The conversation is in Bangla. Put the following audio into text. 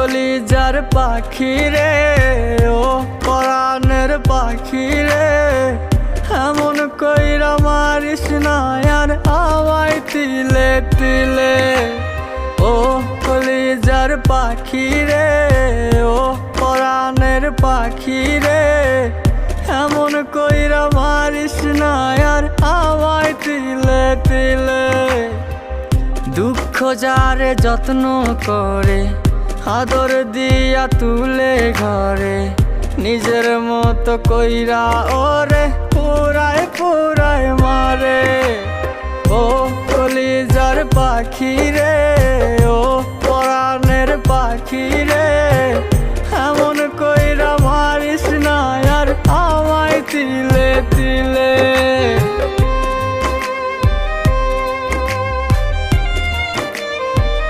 কলিজার পাখি রে, ও পরাণের পাখি রে, এমন কইরা মারিস না আর আমায় তিলে তিলে। ও কলিজার পাখি রে, ও পরাণের পাখি রে, এমন কইরা মারিস না আর আমায় তিলে তিলে। দুঃখ যারে যত্ন করে, আদর দিয়া তুলে ঘরে, নিজের মতো কইরা ওরে পুরায় পুরায় মারে। ও কলিজার পাখি রে,